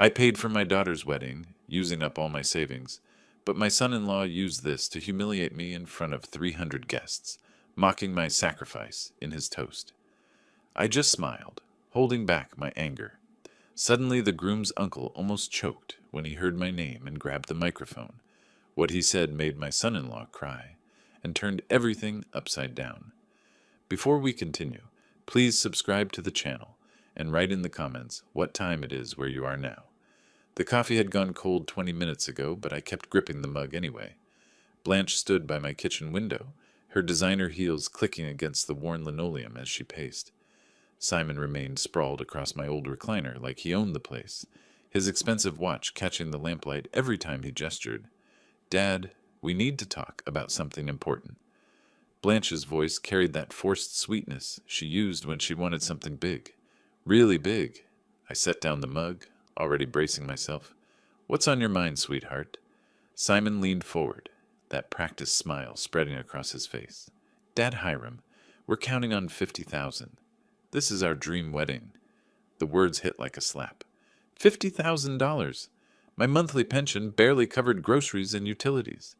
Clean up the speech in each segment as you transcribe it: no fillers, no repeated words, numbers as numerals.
I paid for my daughter's wedding, using up all my savings, but my son-in-law used this to humiliate me in front of 300 guests, mocking my sacrifice in his toast. I just smiled, holding back my anger. Suddenly, the groom's uncle almost choked when he heard my name and grabbed the microphone. What he said made my son-in-law cry and turned everything upside down. Before we continue, please subscribe to the channel and write in the comments what time it is where you are now. The coffee had gone cold 20 minutes ago, but I kept gripping the mug anyway. Blanche stood by my kitchen window, her designer heels clicking against the worn linoleum as she paced. Simon remained sprawled across my old recliner like he owned the place, his expensive watch catching the lamplight every time he gestured. "Dad, we need to talk about something important." Blanche's voice carried that forced sweetness she used when she wanted something big. Really big. I set down the mug, already bracing myself. "What's on your mind, sweetheart?" Simon leaned forward, that practiced smile spreading across his face. "Dad Hiram, we're counting on 50,000. This is our dream wedding." The words hit like a slap. $50,000! My monthly pension barely covered groceries and utilities.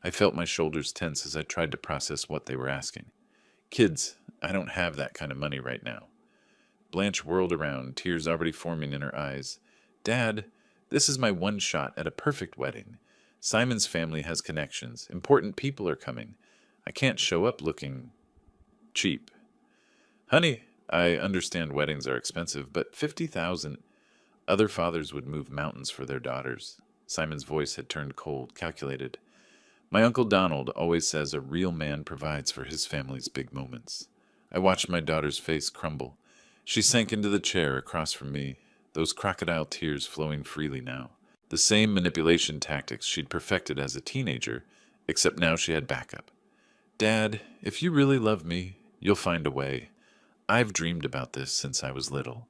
I felt my shoulders tense as I tried to process what they were asking. "Kids, I don't have that kind of money right now." Blanche whirled around, tears already forming in her eyes. "Dad, this is my one shot at a perfect wedding. Simon's family has connections. Important people are coming. I can't show up looking cheap." "Honey, I understand weddings are expensive, but 50,000. Other fathers would move mountains for their daughters." Simon's voice had turned cold, calculated. "My Uncle Donald always says a real man provides for his family's big moments." I watched my daughter's face crumble. She sank into the chair across from me, those crocodile tears flowing freely now. The same manipulation tactics she'd perfected as a teenager, except now she had backup. "Dad, if you really love me, you'll find a way. I've dreamed about this since I was little.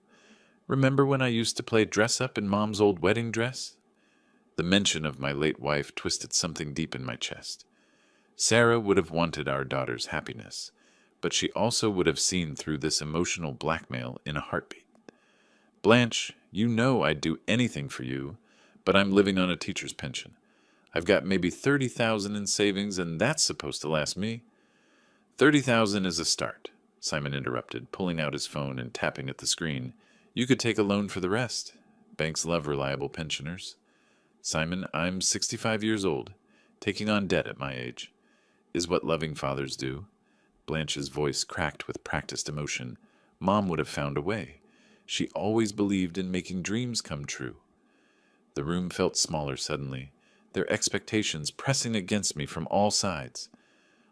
Remember when I used to play dress-up in Mom's old wedding dress?" The mention of my late wife twisted something deep in my chest. Sarah would have wanted our daughter's happiness, but she also would have seen through this emotional blackmail in a heartbeat. "Blanche, you know I'd do anything for you, but I'm living on a teacher's pension. I've got maybe 30,000 in savings, and that's supposed to last me." "30,000 is a start," Simon interrupted, pulling out his phone and tapping at the screen. "You could take a loan for the rest. Banks love reliable pensioners." "Simon, I'm 65 years old. Taking on debt at my age is what loving fathers do." Blanche's voice cracked with practiced emotion. "Mom would have found a way. She always believed in making dreams come true." The room felt smaller suddenly, their expectations pressing against me from all sides.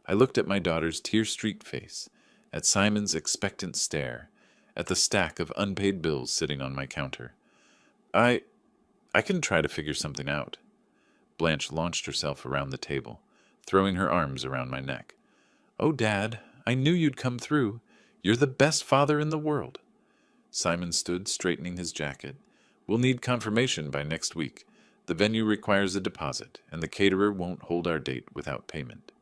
I looked at my daughter's tear-streaked face, at Simon's expectant stare, at the stack of unpaid bills sitting on my counter. I can try to figure something out." Blanche launched herself around the table, throwing her arms around my neck. "Oh, Dad, I knew you'd come through. You're the best father in the world." Simon stood straightening his jacket. "We'll need confirmation by next week. The venue requires a deposit, and the caterer won't hold our date without payment."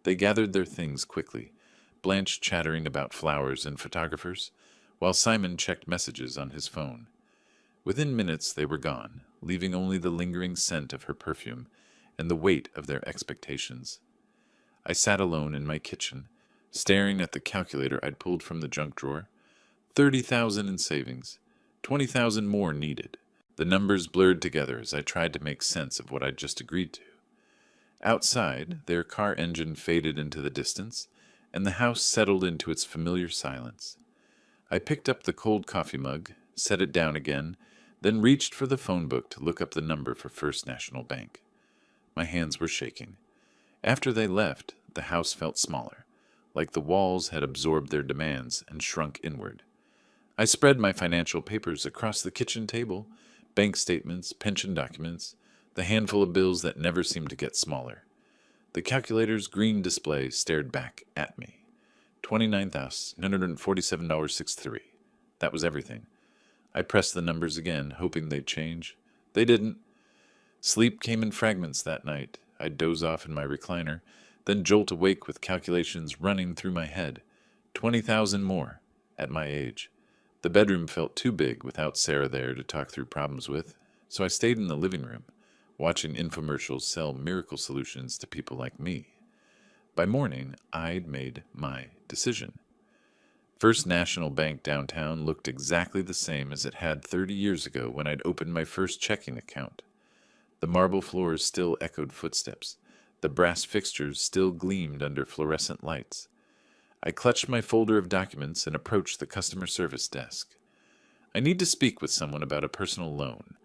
They gathered their things quickly, Blanche chattering about flowers and photographers, while Simon checked messages on his phone. Within minutes they were gone, leaving only the lingering scent of her perfume and the weight of their expectations. I sat alone in my kitchen, staring at the calculator I'd pulled from the junk drawer. 30,000 in savings, 20,000 more needed. The numbers blurred together as I tried to make sense of what I'd just agreed to. Outside, their car engine faded into the distance, and the house settled into its familiar silence. I picked up the cold coffee mug, set it down again, then reached for the phone book to look up the number for First National Bank. My hands were shaking. After they left, the house felt smaller, like the walls had absorbed their demands and shrunk inward. I spread my financial papers across the kitchen table, bank statements, pension documents, the handful of bills that never seemed to get smaller. The calculator's green display stared back at me. $29,947.63. That was everything. I pressed the numbers again, hoping they'd change. They didn't. Sleep came in fragments that night. I'd doze off in my recliner, then jolt awake with calculations running through my head. 20,000 more, at my age. The bedroom felt too big without Sarah there to talk through problems with, so I stayed in the living room, watching infomercials sell miracle solutions to people like me. By morning, I'd made my decision. First National Bank downtown looked exactly the same as it had 30 years ago when I'd opened my first checking account. The marble floors still echoed footsteps. The brass fixtures still gleamed under fluorescent lights. I clutched my folder of documents and approached the customer service desk. I need to speak with someone about a personal loan.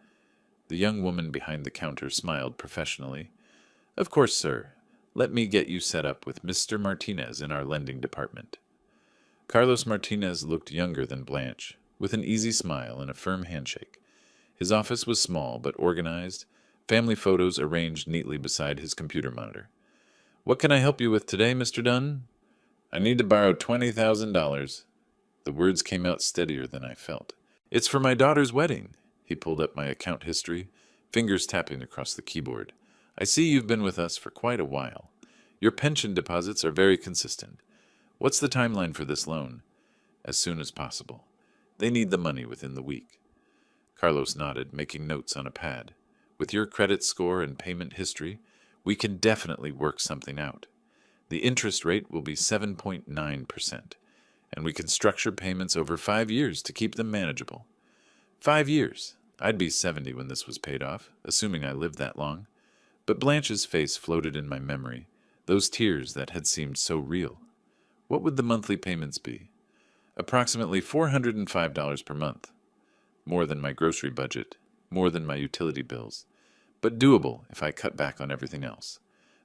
The young woman behind the counter smiled professionally. Of course, sir. Let me get you set up with Mr. Martinez in our lending department. Carlos Martinez looked younger than Blanche, with an easy smile and a firm handshake. His office was small but organized, family photos arranged neatly beside his computer monitor. What can I help you with today, Mr. Dunn? I need to borrow $20,000. The words came out steadier than I felt. It's for my daughter's wedding. He pulled up my account history, fingers tapping across the keyboard. I see you've been with us for quite a while. Your pension deposits are very consistent. What's the timeline for this loan? As soon as possible. They need the money within the week. Carlos nodded, making notes on a pad. With your credit score and payment history, we can definitely work something out. The interest rate will be 7.9%, and we can structure payments over 5 years to keep them manageable. 5 years. I'd be 70 when this was paid off, assuming I lived that long. But Blanche's face floated in my memory, those tears that had seemed so real. What would the monthly payments be? Approximately $405 per month. More than my grocery budget, more than my utility bills, but doable if I cut back on everything else.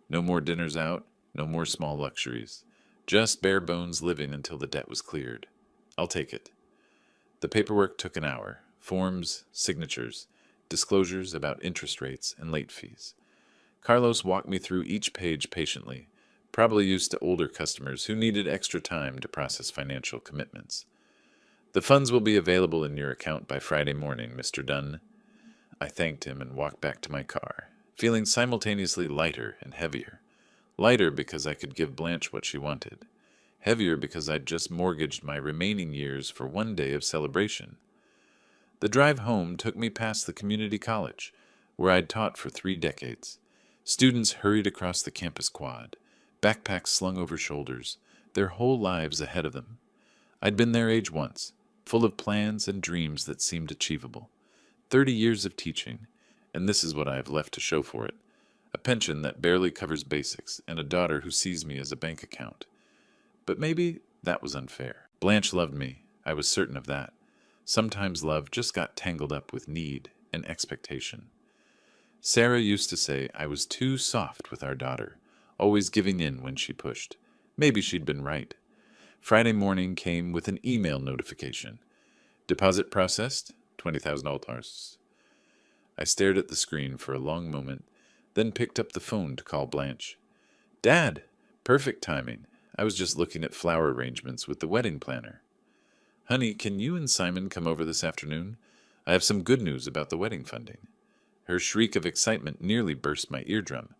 No more dinners out, no more small luxuries. Just bare bones living until the debt was cleared. I'll take it. The paperwork took an hour. Forms, signatures, disclosures about interest rates and late fees. Carlos walked me through each page patiently, probably used to older customers who needed extra time to process financial commitments. The funds will be available in your account by Friday morning, Mr. Dunn. I thanked him and walked back to my car, feeling simultaneously lighter and heavier. Lighter because I could give Blanche what she wanted. Heavier because I'd just mortgaged my remaining years for one day of celebration. The drive home took me past the community college, where I'd taught for 3 decades. Students hurried across the campus quad, backpacks slung over shoulders, their whole lives ahead of them. I'd been their age once, full of plans and dreams that seemed achievable. 30 years of teaching, and this is what I have left to show for it. A pension that barely covers basics, and a daughter who sees me as a bank account. But maybe that was unfair. Blanche loved me, I was certain of that. Sometimes love just got tangled up with need and expectation. Sarah used to say I was too soft with our daughter, always giving in when she pushed. Maybe she'd been right. Friday morning came with an email notification. Deposit processed, $20,000. I stared at the screen for a long moment, then picked up the phone to call Blanche. Dad, perfect timing. I was just looking at flower arrangements with the wedding planner. Honey, can you and Simon come over this afternoon? I have some good news about the wedding funding. Her shriek of excitement nearly burst my eardrum.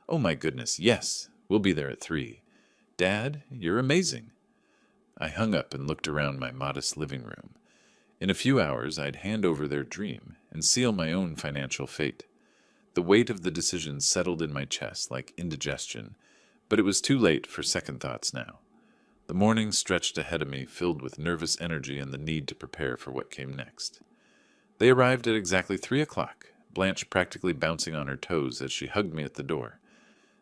Oh my goodness, yes, we'll be there at 3. Dad, you're amazing. I hung up and looked around my modest living room. In a few hours, I'd hand over their dream and seal my own financial fate. The weight of the decision settled in my chest like indigestion, but it was too late for second thoughts now. The morning stretched ahead of me, filled with nervous energy and the need to prepare for what came next. They arrived at exactly 3 o'clock, Blanche practically bouncing on her toes as she hugged me at the door.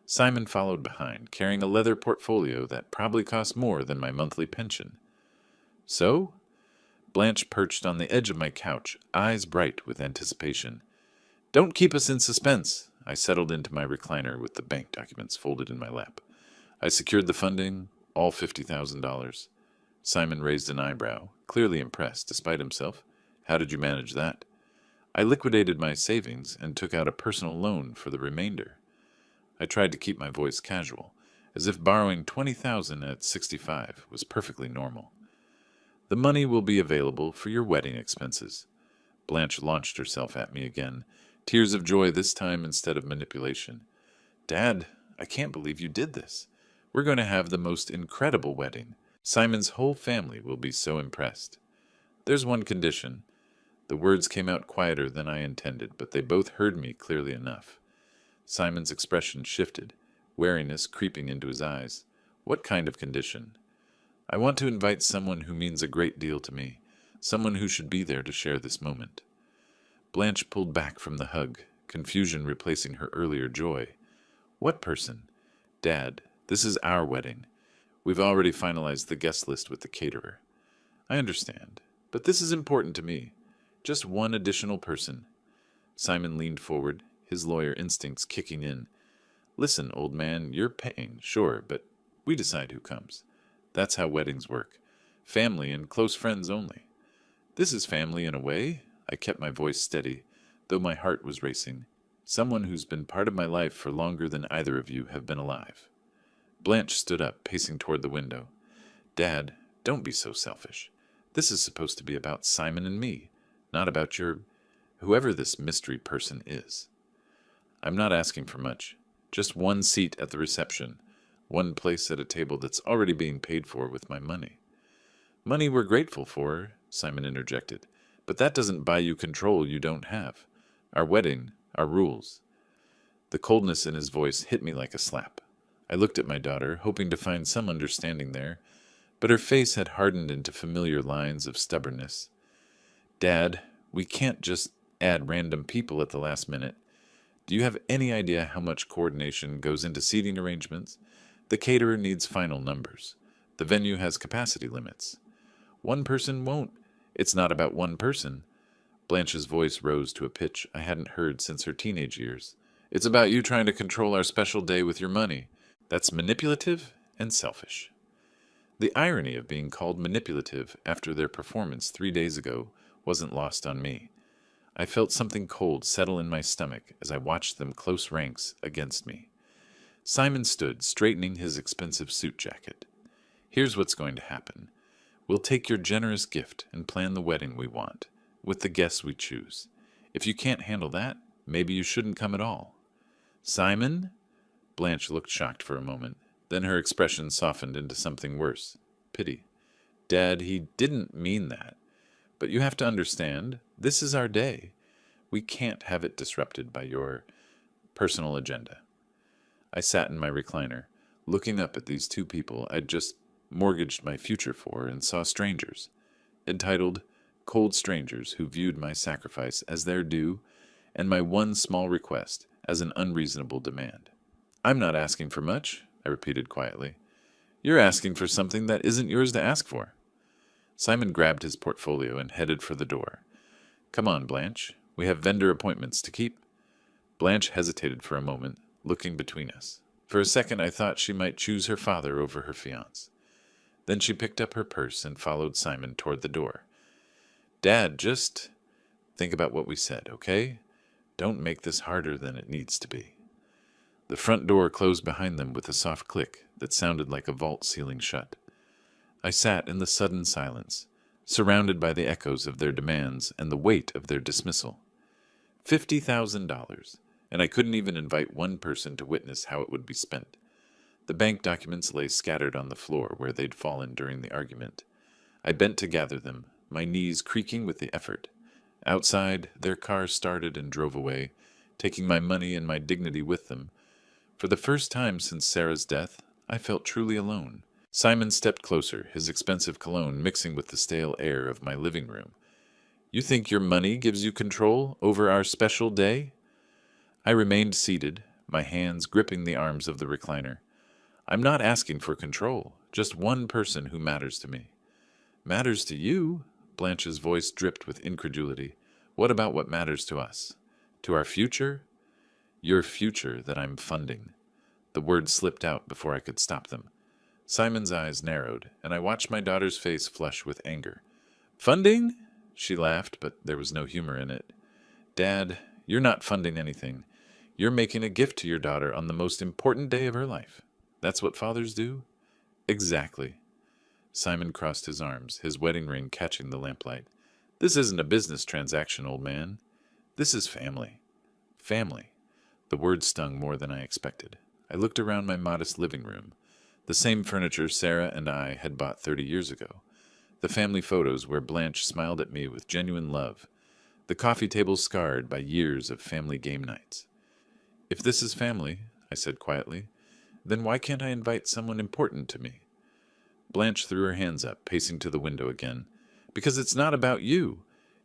Simon followed behind, carrying a leather portfolio that probably cost more than my monthly pension. So? Blanche perched on the edge of my couch, eyes bright with anticipation. Don't keep us in suspense. I settled into my recliner with the bank documents folded in my lap. I secured the funding, all $50,000. Simon raised an eyebrow, clearly impressed despite himself. How did you manage that? I liquidated my savings and took out a personal loan for the remainder. I tried to keep my voice casual, as if borrowing $20,000 at 65 was perfectly normal. The money will be available for your wedding expenses. Blanche launched herself at me again, tears of joy this time instead of manipulation. Dad, I can't believe you did this. We're going to have the most incredible wedding. Simon's whole family will be so impressed. There's one condition. The words came out quieter than I intended, but they both heard me clearly enough. Simon's expression shifted, wariness creeping into his eyes. What kind of condition? I want to invite someone who means a great deal to me, someone who should be there to share this moment. Blanche pulled back from the hug, confusion replacing her earlier joy. What person? Dad, this is our wedding. We've already finalized the guest list with the caterer. I understand, but this is important to me. Just one additional person. Simon leaned forward, his lawyer instincts kicking in. Listen, old man, you're paying, sure, but we decide who comes. That's how weddings work. Family and close friends only. This is family in a way. I kept my voice steady, though my heart was racing. Someone who's been part of my life for longer than either of you have been alive. Blanche stood up, pacing toward the window. Dad, don't be so selfish. This is supposed to be about Simon and me, not about whoever this mystery person is. I'm not asking for much. Just one seat at the reception, one place at a table that's already being paid for with my money. Money we're grateful for, Simon interjected, but that doesn't buy you control you don't have. Our wedding, our rules. The coldness in his voice hit me like a slap. I looked at my daughter, hoping to find some understanding there, but her face had hardened into familiar lines of stubbornness. Dad, we can't just add random people at the last minute. Do you have any idea how much coordination goes into seating arrangements? The caterer needs final numbers. The venue has capacity limits. One person won't. It's not about one person. Blanche's voice rose to a pitch I hadn't heard since her teenage years. It's about you trying to control our special day with your money. That's manipulative and selfish. The irony of being called manipulative after their performance 3 days ago wasn't lost on me. I felt something cold settle in my stomach as I watched them close ranks against me. Simon stood, straightening his expensive suit jacket. Here's what's going to happen. We'll take your generous gift and plan the wedding we want, with the guests we choose. If you can't handle that, maybe you shouldn't come at all. Simon? Blanche looked shocked for a moment. Then her expression softened into something worse. Pity. Dad, he didn't mean that. But you have to understand, this is our day. We can't have it disrupted by your personal agenda. I sat in my recliner, looking up at these two people I'd just mortgaged my future for and saw strangers, entitled Cold Strangers Who Viewed My Sacrifice as their due and my one small request as an unreasonable demand. I'm not asking for much, I repeated quietly. You're asking for something that isn't yours to ask for. Simon grabbed his portfolio and headed for the door. Come on, Blanche. We have vendor appointments to keep. Blanche hesitated for a moment, looking between us. For a second I thought she might choose her father over her fiancé. Then she picked up her purse and followed Simon toward the door. Dad, just think about what we said, okay? Don't make this harder than it needs to be. The front door closed behind them with a soft click that sounded like a vault ceiling shut. I sat in the sudden silence, surrounded by the echoes of their demands and the weight of their dismissal. $50,000, and I couldn't even invite one person to witness how it would be spent. The bank documents lay scattered on the floor where they'd fallen during the argument. I bent to gather them, my knees creaking with the effort. Outside, their car started and drove away, taking my money and my dignity with them. For the first time since Sarah's death, I felt truly alone. Simon stepped closer, his expensive cologne mixing with the stale air of my living room. You think your money gives you control over our special day? I remained seated, my hands gripping the arms of the recliner. I'm not asking for control, just one person who matters to me. Matters to you? Blanche's voice dripped with incredulity. What about what matters to us? To our future? Your future that I'm funding. The words slipped out before I could stop them. Simon's eyes narrowed, and I watched my daughter's face flush with anger. Funding? She laughed, but there was no humor in it. Dad, you're not funding anything. You're making a gift to your daughter on the most important day of her life. That's what fathers do? Exactly. Simon crossed his arms, his wedding ring catching the lamplight. This isn't a business transaction, old man. This is family. Family. The word stung more than I expected. I looked around my modest living room, the same furniture Sarah and I had bought 30 years ago. The family photos where Blanche smiled at me with genuine love. The coffee table scarred by years of family game nights. If this is family, I said quietly, then why can't I invite someone important to me? Blanche threw her hands up, pacing to the window again. Because it's not about you.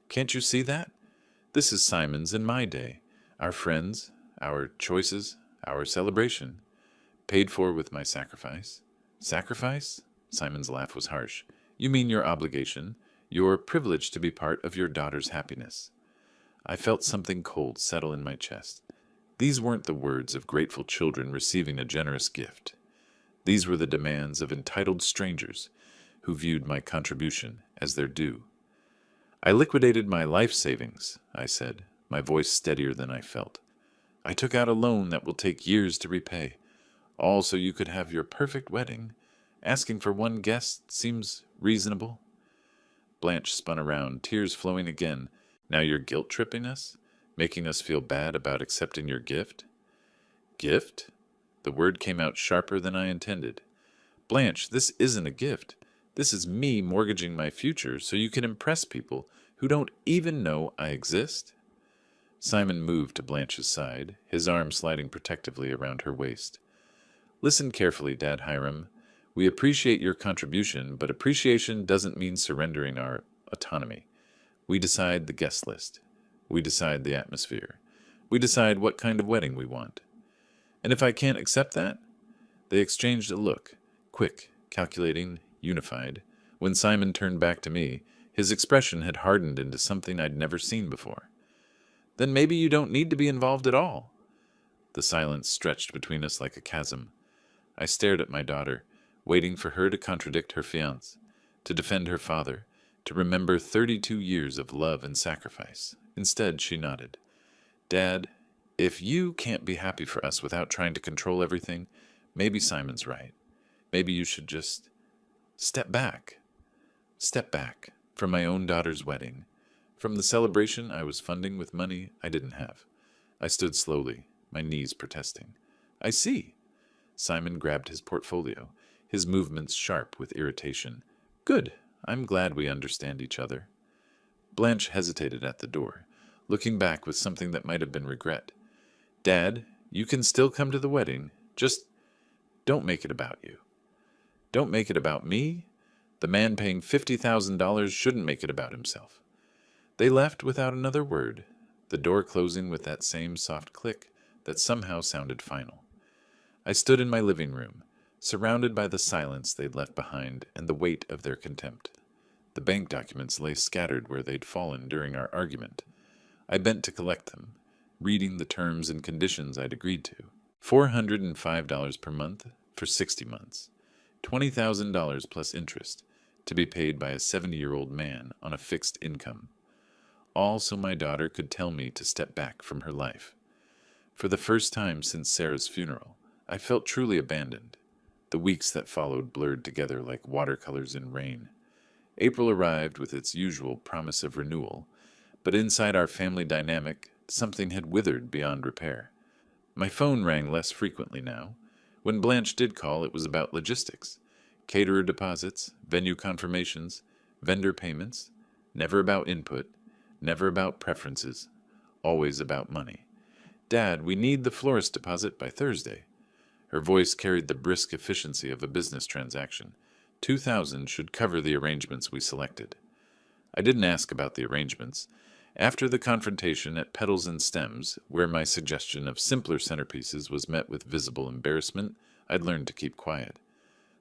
Can't you see that? This is Simon's and my day. Our friends, our choices, our celebration. Paid for with my sacrifice. Sacrifice? Simon's laugh was harsh. You mean your obligation, your privilege to be part of your daughter's happiness. I felt something cold settle in my chest. These weren't the words of grateful children receiving a generous gift. These were the demands of entitled strangers who viewed my contribution as their due. I liquidated my life savings, I said, my voice steadier than I felt. I took out a loan that will take years to repay, all so you could have your perfect wedding. Asking for one guest seems reasonable. Blanche spun around, tears flowing again. Now you're guilt-tripping us? Making us feel bad about accepting your gift? Gift? The word came out sharper than I intended. Blanche, this isn't a gift. This is me mortgaging my future so you can impress people who don't even know I exist. Simon moved to Blanche's side, his arm sliding protectively around her waist. Listen carefully, Dad Hiram. We appreciate your contribution, but appreciation doesn't mean surrendering our autonomy. We decide the guest list. We decide the atmosphere. We decide what kind of wedding we want. And if I can't accept that? They exchanged a look, quick, calculating, unified. When Simon turned back to me, his expression had hardened into something I'd never seen before. Then maybe you don't need to be involved at all. The silence stretched between us like a chasm. I stared at my daughter, waiting for her to contradict her fiancé, to defend her father, to remember 32 years of love and sacrifice. Instead, she nodded. Dad, if you can't be happy for us without trying to control everything, maybe Simon's right. Maybe you should just step back. Step back from my own daughter's wedding, from the celebration I was funding with money I didn't have. I stood slowly, my knees protesting. I see. Simon grabbed his portfolio, his movements sharp with irritation. Good. I'm glad we understand each other. Blanche hesitated at the door, looking back with something that might have been regret. Dad, you can still come to the wedding. Just don't make it about you. Don't make it about me. The man paying $50,000 shouldn't make it about himself. They left without another word, the door closing with that same soft click that somehow sounded final. I stood in my living room, surrounded by the silence they'd left behind and the weight of their contempt. The bank documents lay scattered where they'd fallen during our argument. I bent to collect them, reading the terms and conditions I'd agreed to. $405 per month for 60 months. $20,000 plus interest, to be paid by a 70-year-old man on a fixed income. All so my daughter could tell me to step back from her life. For the first time since Sarah's funeral, I felt truly abandoned. The weeks that followed blurred together like watercolors in rain. April arrived with its usual promise of renewal, but inside our family dynamic, something had withered beyond repair. My phone rang less frequently now. When Blanche did call, it was about logistics. Caterer deposits, venue confirmations, vendor payments. Never about input, never about preferences, always about money. Dad, we need the florist deposit by Thursday. Her voice carried the brisk efficiency of a business transaction. $2,000 should cover the arrangements we selected. I didn't ask about the arrangements. After the confrontation at Petals and Stems, where my suggestion of simpler centerpieces was met with visible embarrassment, I'd learned to keep quiet.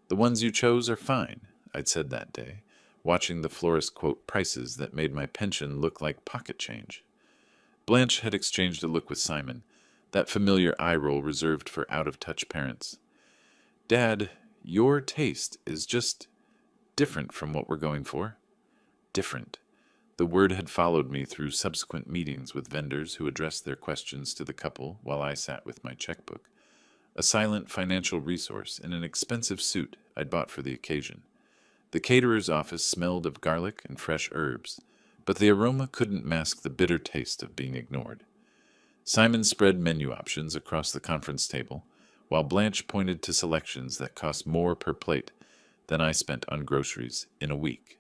The ones you chose are fine, I'd said that day, watching the florist quote prices that made my pension look like pocket change. Blanche had exchanged a look with Simon, that familiar eye roll reserved for out-of-touch parents. Dad, your taste is just different from what we're going for. Different. The word had followed me through subsequent meetings with vendors who addressed their questions to the couple while I sat with my checkbook. A silent financial resource in an expensive suit I'd bought for the occasion. The caterer's office smelled of garlic and fresh herbs, but the aroma couldn't mask the bitter taste of being ignored. Simon spread menu options across the conference table, while Blanche pointed to selections that cost more per plate than I spent on groceries in a week.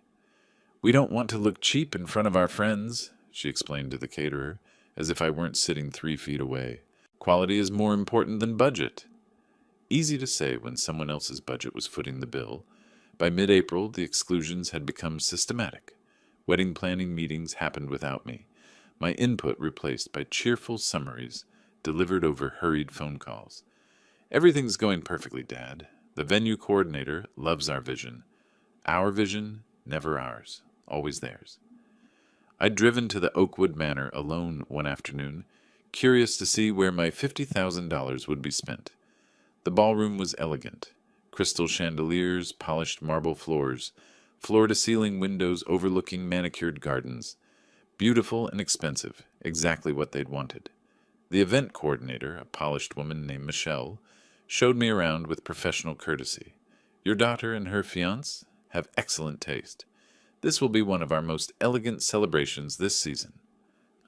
We don't want to look cheap in front of our friends, she explained to the caterer, as if I weren't sitting 3 feet away. Quality is more important than budget. Easy to say when someone else's budget was footing the bill. By mid-April, the exclusions had become systematic. Wedding planning meetings happened without me, my input replaced by cheerful summaries delivered over hurried phone calls. Everything's going perfectly, Dad. The venue coordinator loves our vision. Our vision, never ours, always theirs. I'd driven to the Oakwood Manor alone one afternoon, curious to see where my $50,000 would be spent. The ballroom was elegant. Crystal chandeliers, polished marble floors, floor-to-ceiling windows overlooking manicured gardens. Beautiful and expensive, exactly what they'd wanted. The event coordinator, a polished woman named Michelle, showed me around with professional courtesy. Your daughter and her fiancé have excellent taste. This will be one of our most elegant celebrations this season.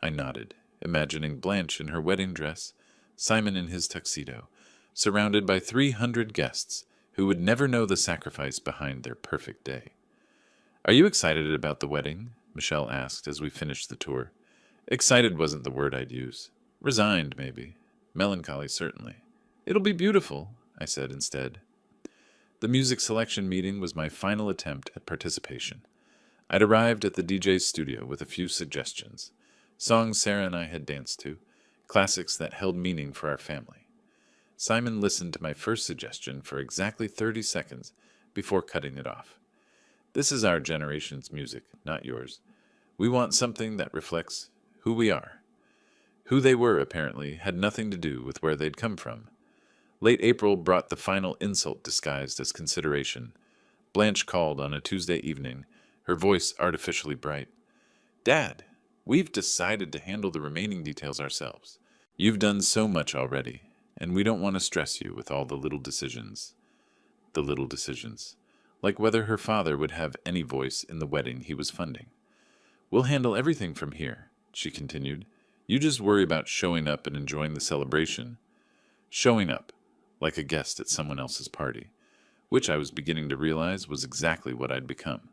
I nodded, imagining Blanche in her wedding dress, Simon in his tuxedo, surrounded by 300 guests who would never know the sacrifice behind their perfect day. Are you excited about the wedding? Michelle asked as we finished the tour. Excited wasn't the word I'd use. Resigned, maybe. Melancholy, certainly. It'll be beautiful, I said instead. The music selection meeting was my final attempt at participation. I'd arrived at the DJ's studio with a few suggestions. Songs Sarah and I had danced to, classics that held meaning for our family. Simon listened to my first suggestion for exactly 30 seconds before cutting it off. This is our generation's music, not yours. We want something that reflects who we are. Who they were, apparently, had nothing to do with where they'd come from. Late April brought the final insult disguised as consideration. Blanche called on a Tuesday evening, her voice artificially bright. Dad, we've decided to handle the remaining details ourselves. You've done so much already, and we don't want to stress you with all the little decisions. The little decisions. Like whether her father would have any voice in the wedding he was funding. We'll handle everything from here, she continued. You just worry about showing up and enjoying the celebration. Showing up, like a guest at someone else's party, which I was beginning to realize was exactly what I'd become.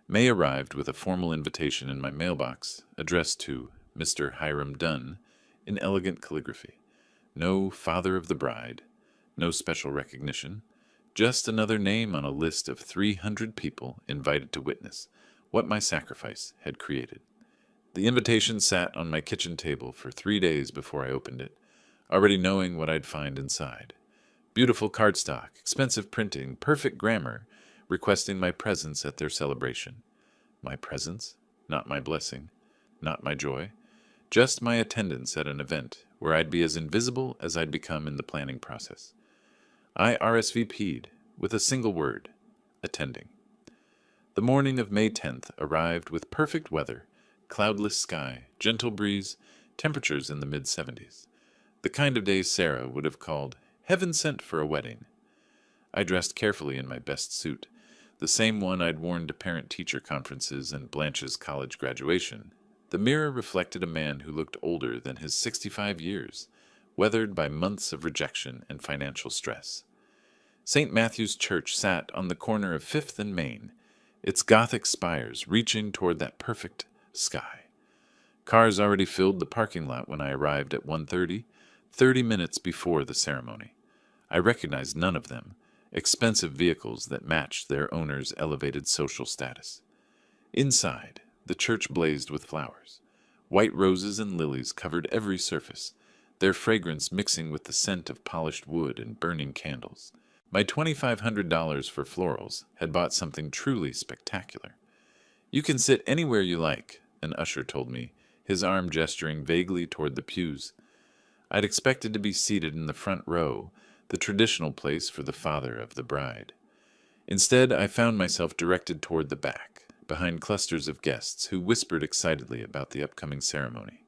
May arrived with a formal invitation in my mailbox, addressed to Mr. Hiram Dunn, in elegant calligraphy. No father of the bride, no special recognition, just another name on a list of 300 people invited to witness what my sacrifice had created. The invitation sat on my kitchen table for 3 days before I opened it, already knowing what I'd find inside. Beautiful cardstock, expensive printing, perfect grammar, requesting my presence at their celebration. My presence, not my blessing, not my joy, just my attendance at an event where I'd be as invisible as I'd become in the planning process. I RSVP'd with a single word, attending. The morning of May 10th arrived with perfect weather, cloudless sky, gentle breeze, temperatures in the mid-70s. The kind of day Sarah would have called heaven sent for a wedding. I dressed carefully in my best suit, the same one I'd worn to parent-teacher conferences and Blanche's college graduation. The mirror reflected a man who looked older than his 65 years, weathered by months of rejection and financial stress. St. Matthew's Church sat on the corner of 5th and Main, its Gothic spires reaching toward that perfect sky. Cars already filled the parking lot when I arrived at 1:30, 30 minutes before the ceremony. I recognized none of them, expensive vehicles that matched their owners' elevated social status. Inside, the church blazed with flowers. White roses and lilies covered every surface, their fragrance mixing with the scent of polished wood and burning candles. My $2,500 for florals had bought something truly spectacular. You can sit anywhere you like, an usher told me, his arm gesturing vaguely toward the pews. I'd expected to be seated in the front row, the traditional place for the father of the bride. Instead, I found myself directed toward the back, behind clusters of guests who whispered excitedly about the upcoming ceremony.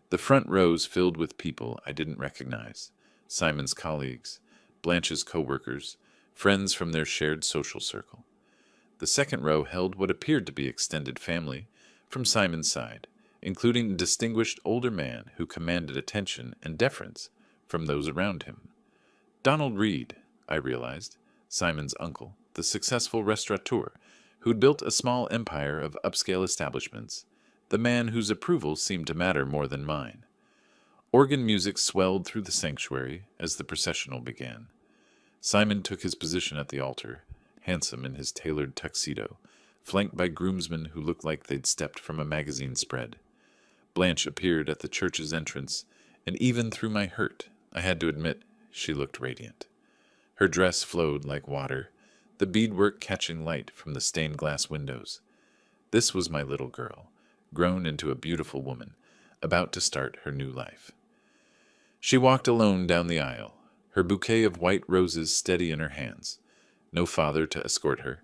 The front rows filled with people I didn't recognize, Simon's colleagues, Blanche's co-workers, friends from their shared social circle. The second row held what appeared to be extended family from Simon's side, including a distinguished older man who commanded attention and deference from those around him. Donald Reed, I realized, Simon's uncle, the successful restaurateur, who'd built a small empire of upscale establishments, the man whose approval seemed to matter more than mine. Organ music swelled through the sanctuary as the processional began. Simon took his position at the altar, handsome in his tailored tuxedo, flanked by groomsmen who looked like they'd stepped from a magazine spread. Blanche appeared at the church's entrance, and even through my hurt, I had to admit she looked radiant. Her dress flowed like water, the beadwork catching light from the stained glass windows. This was my little girl, grown into a beautiful woman, about to start her new life. She walked alone down the aisle, her bouquet of white roses steady in her hands. No father to escort her,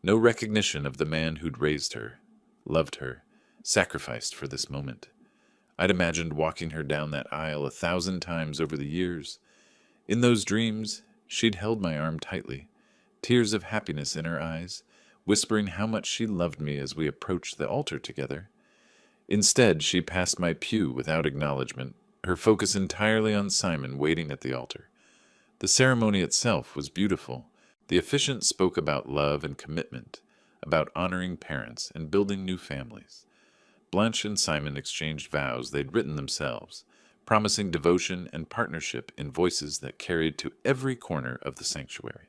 no recognition of the man who'd raised her, loved her, sacrificed for this moment. I'd imagined walking her down that aisle 1,000 times over the years. In those dreams, she'd held my arm tightly, tears of happiness in her eyes, whispering how much she loved me as we approached the altar together. Instead, she passed my pew without acknowledgement, her focus entirely on Simon waiting at the altar. The ceremony itself was beautiful. The officiant spoke about love and commitment, about honoring parents and building new families. Blanche and Simon exchanged vows they'd written themselves, promising devotion and partnership in voices that carried to every corner of the sanctuary.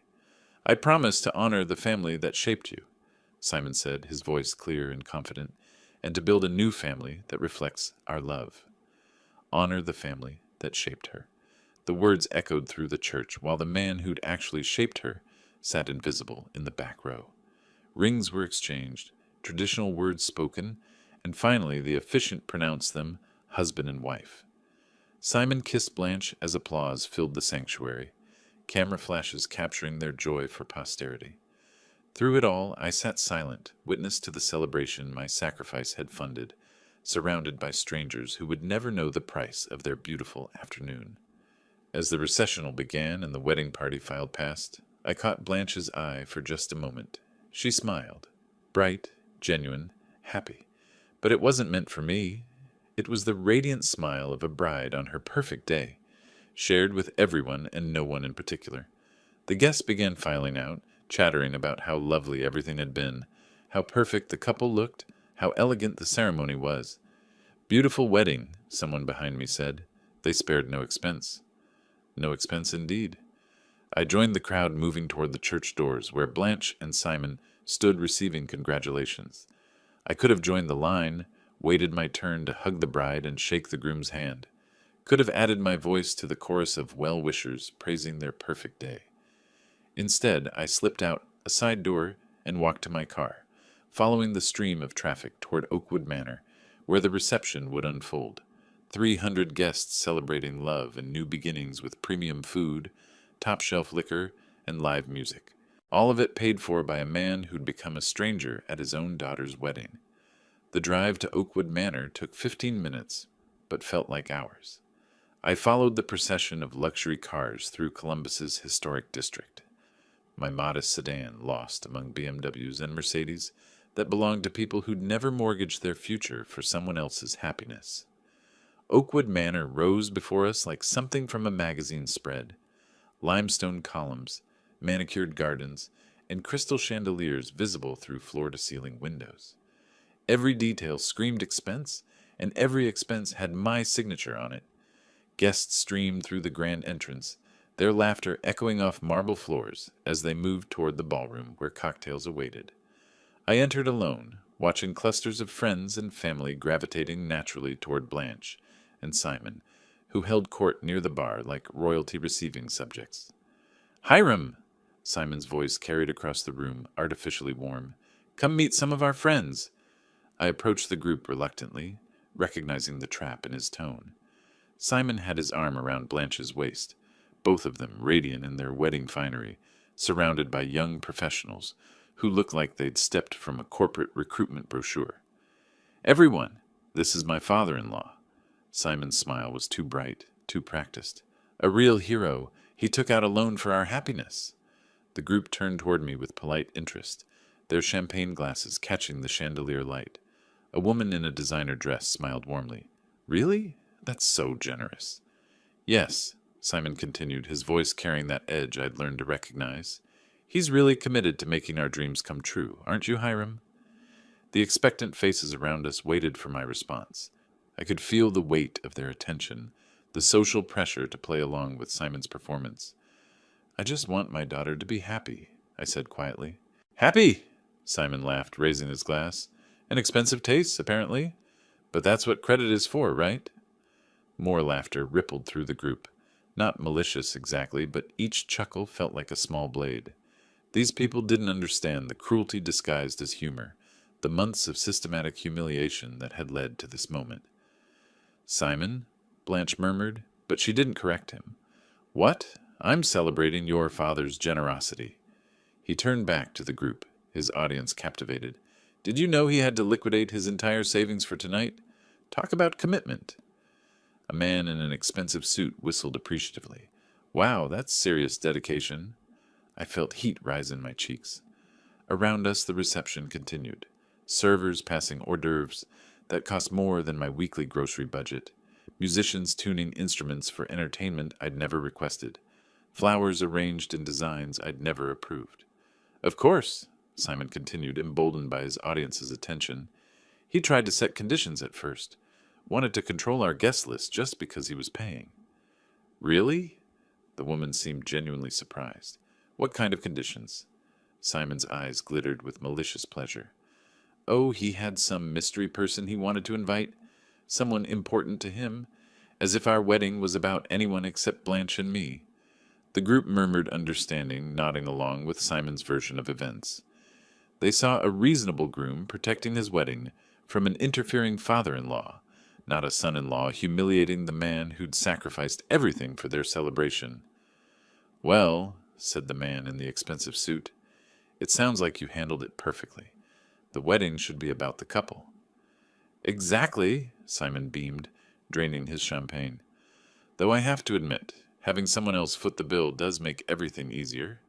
"I promise to honor the family that shaped you," Simon said, his voice clear and confident, "and to build a new family that reflects our love." Honor the family that shaped her. The words echoed through the church, while the man who'd actually shaped her sat invisible in the back row. Rings were exchanged, traditional words spoken, and finally the officiant pronounced them husband and wife. Simon kissed Blanche as applause filled the sanctuary, camera flashes capturing their joy for posterity. Through it all, I sat silent, witness to the celebration my sacrifice had funded, surrounded by strangers who would never know the price of their beautiful afternoon. As the recessional began and the wedding party filed past, I caught Blanche's eye for just a moment. She smiled, bright, genuine, happy. But it wasn't meant for me. It was the radiant smile of a bride on her perfect day, shared with everyone and no one in particular. The guests began filing out, chattering about how lovely everything had been, how perfect the couple looked, how elegant the ceremony was. "Beautiful wedding," someone behind me said. They spared no expense. No expense indeed. I joined the crowd moving toward the church doors, where Blanche and Simon stood receiving congratulations. I could have joined the line, waited my turn to hug the bride and shake the groom's hand. Could have added my voice to the chorus of well-wishers praising their perfect day. Instead, I slipped out a side door and walked to my car, following the stream of traffic toward Oakwood Manor, where the reception would unfold. 300 guests celebrating love and new beginnings with premium food, top-shelf liquor, and live music. All of it paid for by a man who'd become a stranger at his own daughter's wedding. The drive to Oakwood Manor took 15 minutes, but felt like hours. I followed the procession of luxury cars through Columbus's historic district. My modest sedan lost among BMWs and Mercedes that belonged to people who'd never mortgaged their future for someone else's happiness. Oakwood Manor rose before us like something from a magazine spread. Limestone columns, manicured gardens, and crystal chandeliers visible through floor-to-ceiling windows. Every detail screamed expense, and every expense had my signature on it. Guests streamed through the grand entrance, their laughter echoing off marble floors as they moved toward the ballroom where cocktails awaited. I entered alone, watching clusters of friends and family gravitating naturally toward Blanche and Simon, who held court near the bar like royalty-receiving subjects. "Hiram!" Simon's voice carried across the room, artificially warm. "Come meet some of our friends." I approached the group reluctantly, recognizing the trap in his tone. Simon had his arm around Blanche's waist, both of them radiant in their wedding finery, surrounded by young professionals who looked like they'd stepped from a corporate recruitment brochure. "Everyone, this is my father-in-law." Simon's smile was too bright, too practiced. "A real hero. He took out a loan for our happiness." The group turned toward me with polite interest, their champagne glasses catching the chandelier light. A woman in a designer dress smiled warmly. "Really? That's so generous." "Yes," Simon continued, his voice carrying that edge I'd learned to recognize. He's really committed to making our dreams come true, aren't you, Hiram? The expectant faces around us waited for my response. I could feel the weight of their attention, the social pressure to play along with Simon's performance. I just want my daughter to be happy, I said quietly. Happy? Simon laughed, raising his glass. An expensive taste, apparently. But that's what credit is for, right? More laughter rippled through the group. Not malicious exactly, but each chuckle felt like a small blade. These people didn't understand the cruelty disguised as humor, the months of systematic humiliation that had led to this moment. Simon, Blanche murmured, but she didn't correct him. What? I'm celebrating your father's generosity. He turned back to the group, his audience captivated. Did you know he had to liquidate his entire savings for tonight? Talk about commitment. A man in an expensive suit whistled appreciatively. Wow, that's serious dedication. I felt heat rise in my cheeks. Around us the reception continued. Servers passing hors d'oeuvres that cost more than my weekly grocery budget. Musicians tuning instruments for entertainment I'd never requested. Flowers arranged in designs I'd never approved. Of course, Simon continued, emboldened by his audience's attention. He tried to set conditions at first. Wanted to control our guest list just because he was paying. Really? The woman seemed genuinely surprised. What kind of conditions? Simon's eyes glittered with malicious pleasure. Oh, he had some mystery person he wanted to invite, someone important to him, as if our wedding was about anyone except Blanche and me. The group murmured understanding, nodding along with Simon's version of events. They saw a reasonable groom protecting his wedding from an interfering father-in-law, not a son-in-law humiliating the man who'd sacrificed everything for their celebration. Well, said the man in the expensive suit, it sounds like you handled it perfectly. The wedding should be about the couple. Exactly, Simon beamed, draining his champagne. Though I have to admit, having someone else foot the bill does make everything easier.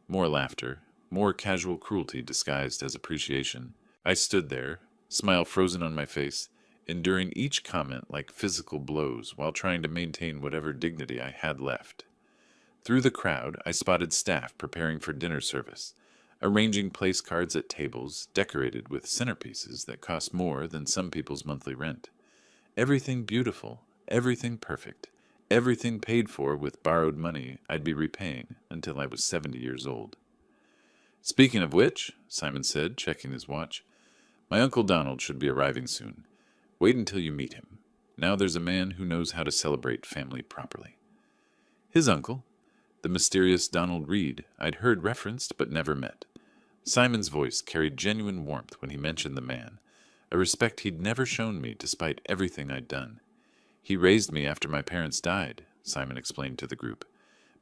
More laughter, more casual cruelty disguised as appreciation. I stood there, smile frozen on my face, enduring each comment like physical blows while trying to maintain whatever dignity I had left. Through the crowd, I spotted staff preparing for dinner service, arranging place cards at tables decorated with centerpieces that cost more than some people's monthly rent. Everything beautiful, everything perfect, everything paid for with borrowed money I'd be repaying until I was 70 years old. Speaking of which, Simon said, checking his watch, my Uncle Donald should be arriving soon. Wait until you meet him. Now there's a man who knows how to celebrate family properly. His uncle, the mysterious Donald Reed, I'd heard referenced but never met. Simon's voice carried genuine warmth when he mentioned the man, a respect he'd never shown me despite everything I'd done. He raised me after my parents died, Simon explained to the group.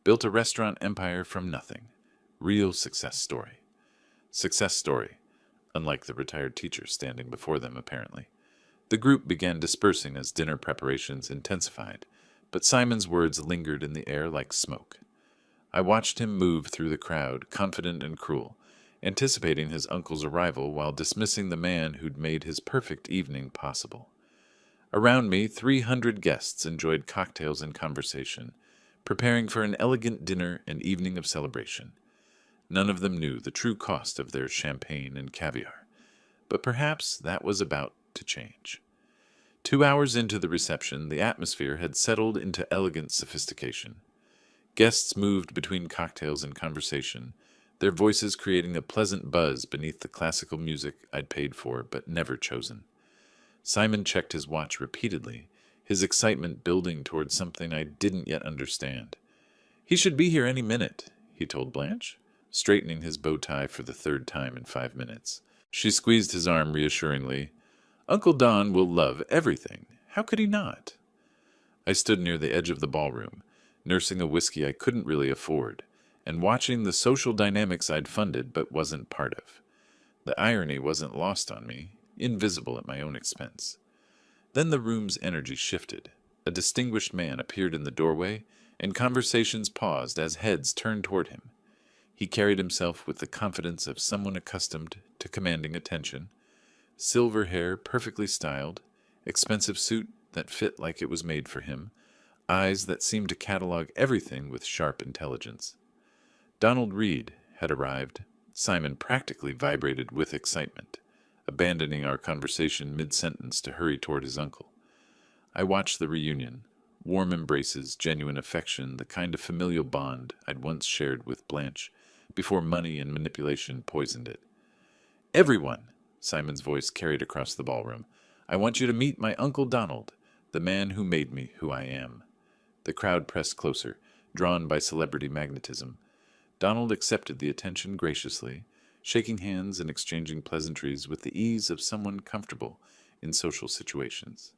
Built a restaurant empire from nothing. Real success story. Success story, unlike the retired teacher standing before them apparently. The group began dispersing as dinner preparations intensified, but Simon's words lingered in the air like smoke. I watched him move through the crowd, confident and cruel, anticipating his uncle's arrival while dismissing the man who'd made his perfect evening possible. Around me, 300 guests enjoyed cocktails and conversation, preparing for an elegant dinner and evening of celebration. None of them knew the true cost of their champagne and caviar, but perhaps that was about to change. 2 hours into the reception, the atmosphere had settled into elegant sophistication. Guests moved between cocktails and conversation, their voices creating a pleasant buzz beneath the classical music I'd paid for but never chosen. Simon checked his watch repeatedly, his excitement building toward something I didn't yet understand. He should be here any minute, he told Blanche, straightening his bow tie for the 3rd time in 5 minutes. She squeezed his arm reassuringly. Uncle Don will love everything. How could he not? I stood near the edge of the ballroom, nursing a whiskey I couldn't really afford, and watching the social dynamics I'd funded but wasn't part of. The irony wasn't lost on me, invisible at my own expense. Then the room's energy shifted. A distinguished man appeared in the doorway, and conversations paused as heads turned toward him. He carried himself with the confidence of someone accustomed to commanding attention. Silver hair perfectly styled, expensive suit that fit like it was made for him, eyes that seemed to catalog everything with sharp intelligence. Donald Reed had arrived. Simon practically vibrated with excitement, abandoning our conversation mid-sentence to hurry toward his uncle. I watched the reunion. Warm embraces, genuine affection, the kind of familial bond I'd once shared with Blanche before money and manipulation poisoned it. "Everyone," Simon's voice carried across the ballroom, "I want you to meet my Uncle Donald, the man who made me who I am." The crowd pressed closer, drawn by celebrity magnetism. Donald accepted the attention graciously, shaking hands and exchanging pleasantries with the ease of someone comfortable in social situations.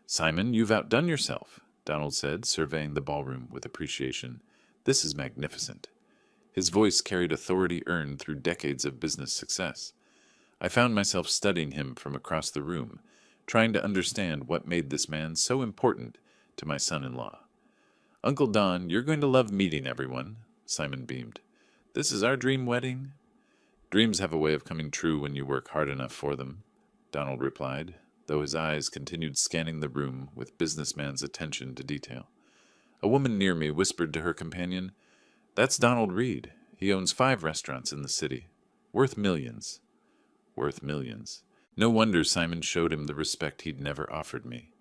"Simon, you've outdone yourself," Donald said, surveying the ballroom with appreciation. "This is magnificent." His voice carried authority earned through decades of business success. I found myself studying him from across the room, trying to understand what made this man so important to my son-in-law. "Uncle Don, you're going to love meeting everyone," Simon beamed. "This is our dream wedding." "Dreams have a way of coming true when you work hard enough for them," Donald replied, though his eyes continued scanning the room with businessman's attention to detail. A woman near me whispered to her companion, "That's Donald Reed. He owns 5 restaurants in the city. Worth millions." Worth millions. No wonder Simon showed him the respect he'd never offered me.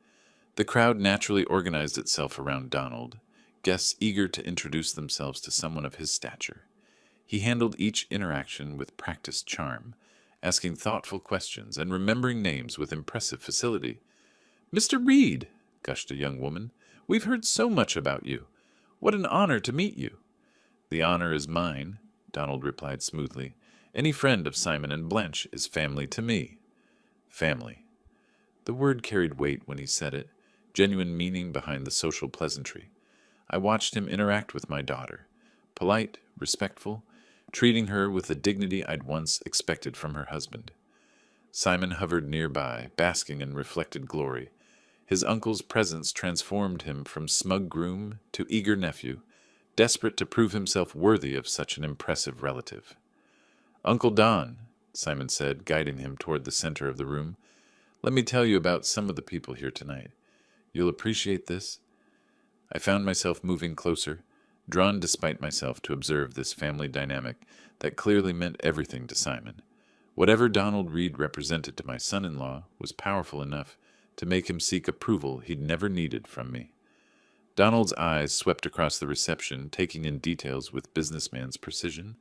The crowd naturally organized itself around Donald, guests eager to introduce themselves to someone of his stature. He handled each interaction with practiced charm, asking thoughtful questions and remembering names with impressive facility. "Mr. Reed," gushed a young woman, "we've heard so much about you. What an honor to meet you." "The honor is mine," Donald replied smoothly. "Any friend of Simon and Blanche is family to me." Family. The word carried weight when he said it, genuine meaning behind the social pleasantry. I watched him interact with my daughter, polite, respectful, treating her with the dignity I'd once expected from her husband. Simon hovered nearby, basking in reflected glory. His uncle's presence transformed him from smug groom to eager nephew, desperate to prove himself worthy of such an impressive relative. "Uncle Don," Simon said, guiding him toward the center of the room, "let me tell you about some of the people here tonight. You'll appreciate this." I found myself moving closer, drawn despite myself to observe this family dynamic that clearly meant everything to Simon. Whatever Donald Reed represented to my son-in-law was powerful enough to make him seek approval he'd never needed from me. Donald's eyes swept across the reception, taking in details with businessman's precision.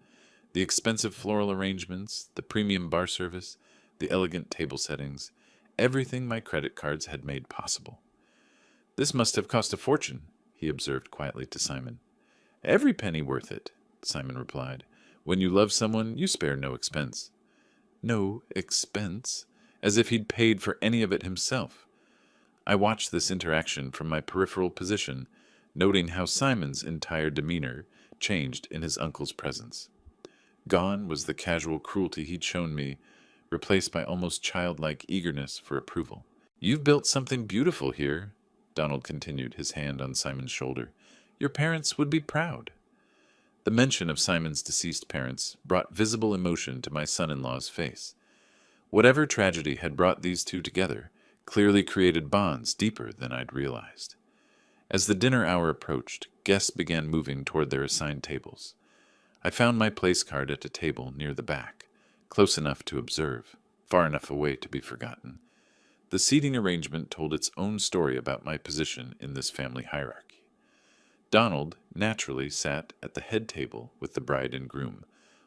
The expensive floral arrangements, the premium bar service, the elegant table settings, everything my credit cards had made possible. "This must have cost a fortune," he observed quietly to Simon. "Every penny worth it," Simon replied. "When you love someone, you spare no expense." No expense, as if he'd paid for any of it himself. I watched this interaction from my peripheral position, noting how Simon's entire demeanor changed in his uncle's presence. Gone was the casual cruelty he'd shown me, replaced by almost childlike eagerness for approval. "You've built something beautiful here," Donald continued, his hand on Simon's shoulder. "Your parents would be proud." The mention of Simon's deceased parents brought visible emotion to my son-in-law's face. Whatever tragedy had brought these two together clearly created bonds deeper than I'd realized. As the dinner hour approached, guests began moving toward their assigned tables. I found my place card at a table near the back, close enough to observe, far enough away to be forgotten. The seating arrangement told its own story about my position in this family hierarchy. Donald naturally sat at the head table with the bride and groom,